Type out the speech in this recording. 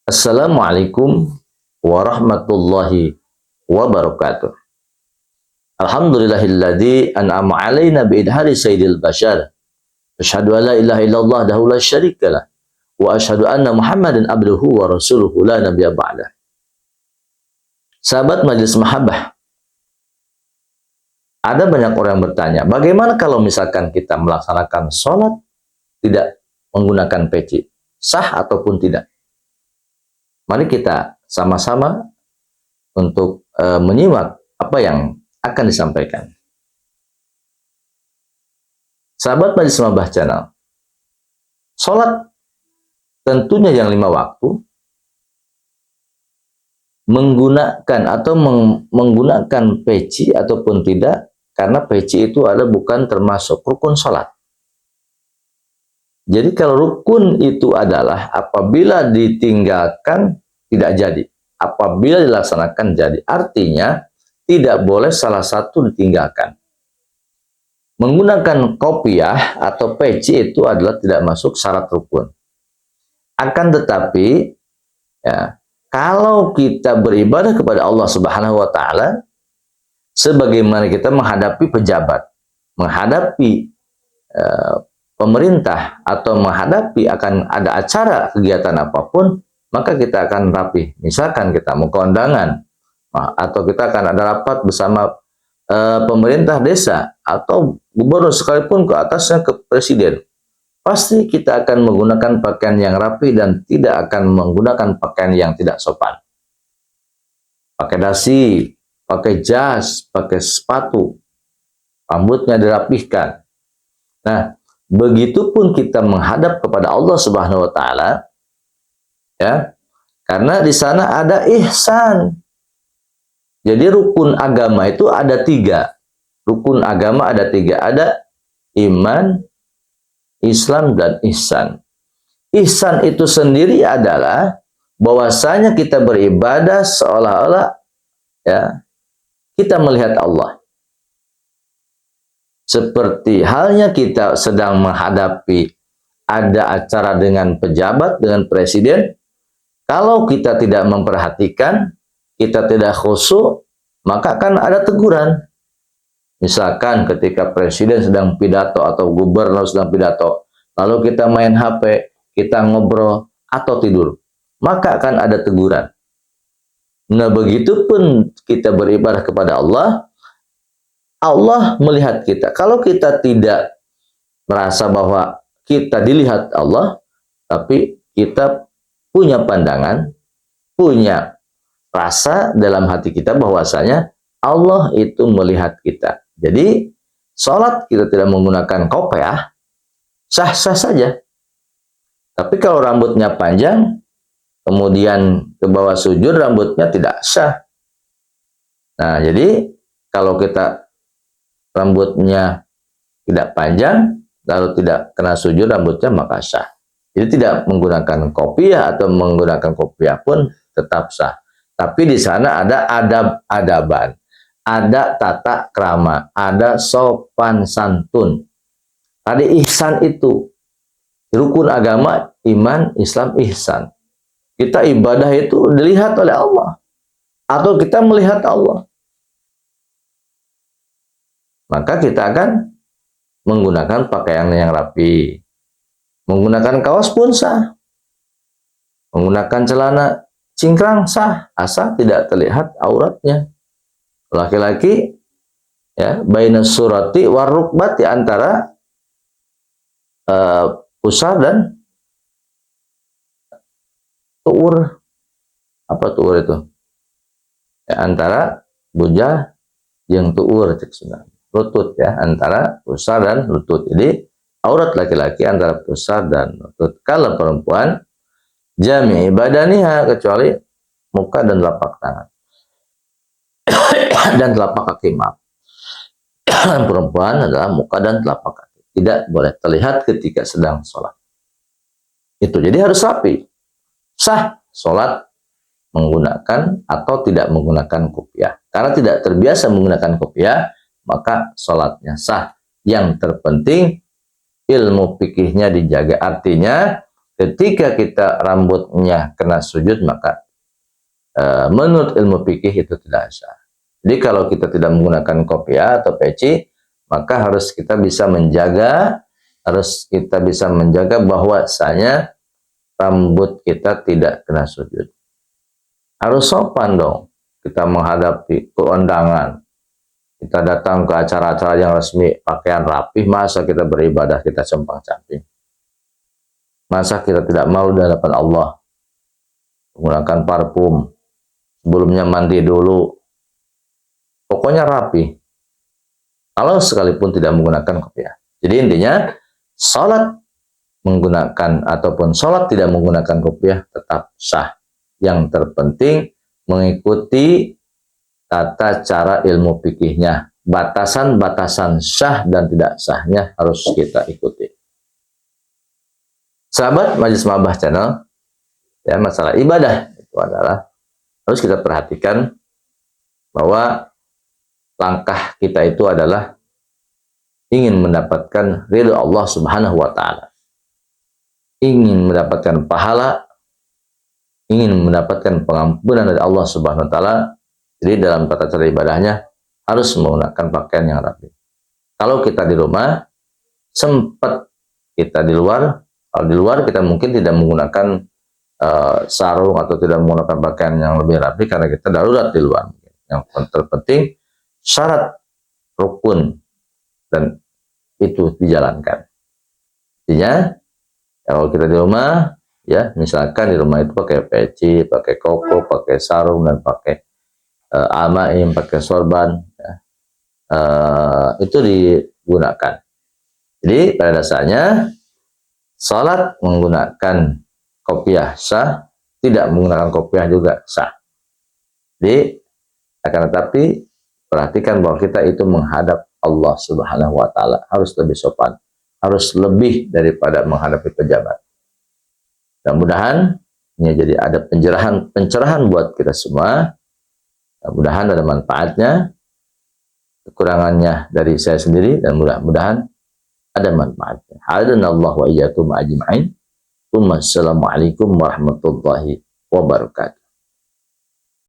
Assalamualaikum warahmatullahi wabarakatuh. Alhamdulillahilladzi an'ama alaina biidhari sayyidil bashar. Asyhadu an la ilaha illallah dahu la syarikalah. Wa asyhadu anna Muhammadan abduhu wa rasuluhu la nabiyya ba'dah. Sahabat Majelis Mahabbah, ada banyak orang yang bertanya, bagaimana kalau misalkan kita melaksanakan sholat tidak menggunakan peci? Sah ataupun tidak? Mari kita sama-sama untuk menyimak apa yang akan disampaikan. Sahabat Majelis Mahabbah Channel, sholat tentunya yang 5 waktu, menggunakan atau menggunakan peci ataupun tidak, karena peci itu bukan termasuk rukun sholat. Jadi kalau rukun itu adalah apabila ditinggalkan tidak jadi, apabila dilaksanakan jadi. Artinya tidak boleh salah satu ditinggalkan. Menggunakan kopiah atau peci itu adalah tidak masuk syarat rukun. Akan tetapi ya, kalau kita beribadah kepada Allah Subhanahu wa taala sebagaimana kita menghadapi pejabat, menghadapi pemerintah, atau menghadapi akan ada acara kegiatan apapun, maka kita akan rapi. Misalkan kita mau kondangan, atau kita akan ada rapat bersama pemerintah desa atau gubernur sekalipun ke atasnya ke presiden, pasti kita akan menggunakan pakaian yang rapi dan tidak akan menggunakan pakaian yang tidak sopan. Pakai dasi, pakai jas, pakai sepatu, rambutnya dirapihkan. Nah, begitupun kita menghadap kepada Allah Subhanahu wa taala, ya. Karena di sana ada ihsan. Jadi rukun agama itu ada 3. Rukun agama ada 3. Ada iman, Islam, dan ihsan. Ihsan itu sendiri adalah bahwasanya kita beribadah seolah-olah ya kita melihat Allah. Seperti halnya kita sedang menghadapi ada acara dengan pejabat, dengan presiden, kalau kita tidak memperhatikan, kita tidak khusyuk, maka akan ada teguran. Misalkan ketika presiden sedang pidato atau gubernur sedang pidato, lalu kita main HP, kita ngobrol atau tidur, maka akan ada teguran. Nah, begitupun kita beribadah kepada Allah, Allah melihat kita. Kalau kita tidak merasa bahwa kita dilihat Allah, tapi kita punya pandangan, punya rasa dalam hati kita bahwasanya Allah itu melihat kita. Jadi, sholat kita tidak menggunakan kopiah, sah-sah saja. Tapi kalau rambutnya panjang, kemudian ke bawah sujud, rambutnya tidak sah. Nah, jadi kalau kita rambutnya tidak panjang, lalu tidak kena sujud rambutnya, maka sah. Jadi tidak menggunakan kopiah atau menggunakan kopiah pun tetap sah. Tapi di sana ada adab-adaban, ada tata krama, ada sopan santun. Ada ihsan itu. Rukun agama, iman, Islam, ihsan. Kita ibadah itu dilihat oleh Allah. Atau kita melihat Allah. Maka kita akan menggunakan pakaian yang rapi. Menggunakan kaos pun sah. Menggunakan celana cingkrang sah, asal tidak terlihat auratnya. Laki-laki ya, baina surati warukbat, di antara pusar dan tuur. Apa tuur itu? Ya, antara bujah yang tuur cek sunah. Lutut ya, antara pusar dan lutut. Jadi aurat laki-laki antara pusar dan lutut. Kalau perempuan jami' badaniha, kecuali muka dan telapak tangan dan telapak kaki, maaf. Perempuan adalah muka dan telapak kaki, tidak boleh terlihat ketika sedang sholat. Itu jadi harus rapi. Sah sholat menggunakan atau tidak menggunakan kopiah. Karena tidak terbiasa menggunakan kopiah, maka sholatnya sah. Yang terpenting ilmu fikihnya dijaga. Artinya Ketika kita rambutnya kena sujud, maka menurut ilmu fikih itu tidak sah. Jadi kalau kita tidak menggunakan kopiah atau peci, maka harus kita bisa menjaga bahwasanya rambut kita tidak kena sujud. Harus sopan dong kita menghadapi keundangan. Kita datang ke acara-acara yang resmi, pakaian rapih, masa kita beribadah kita compang-camping? Masa kita tidak malu di hadapan Allah? Menggunakan parfum, sebelumnya mandi dulu. Pokoknya rapi. Kalau sekalipun tidak menggunakan kopiah. Jadi intinya, sholat menggunakan ataupun sholat tidak menggunakan kopiah tetap sah. Yang terpenting mengikuti tata cara ilmu fikihnya. Batasan-batasan sah dan tidak sahnya harus kita ikuti. Sahabat Majelis Ma'bah Channel, ya, masalah ibadah itu adalah harus kita perhatikan bahwa langkah kita itu adalah ingin mendapatkan ridho Allah Subhanahu wa Ta'ala, ingin mendapatkan pahala, ingin mendapatkan pengampunan dari Allah Subhanahu wa Ta'ala. Jadi dalam tata cara ibadahnya harus menggunakan pakaian yang rapi. Kalau kita di rumah, sempat kita di luar, kalau di luar kita mungkin tidak menggunakan sarung atau tidak menggunakan pakaian yang lebih rapi karena kita darurat di luar. Yang terpenting syarat rukun dan itu dijalankan. Artinya kalau kita di rumah, ya misalkan di rumah itu pakai peci, pakai koko, pakai sarung dan pakai amaim, pakai sorban, ya, itu digunakan. Jadi pada dasarnya salat menggunakan kopiah sah, tidak menggunakan kopiah juga sah. Jadi akan tetapi perhatikan bahwa kita itu menghadap Allah Subhanahu wa Ta'ala, harus lebih sopan, harus lebih daripada menghadapi pejabat. Mudah-mudahan ini jadi ada pencerahan buat kita semua. Mudah-mudahan ada manfaatnya, kekurangannya dari saya sendiri, dan mudah-mudahan ada manfaatnya. Hadanallahu wa iyyakum ajma'in. Assalamualaikum warahmatullahi wabarakatuh.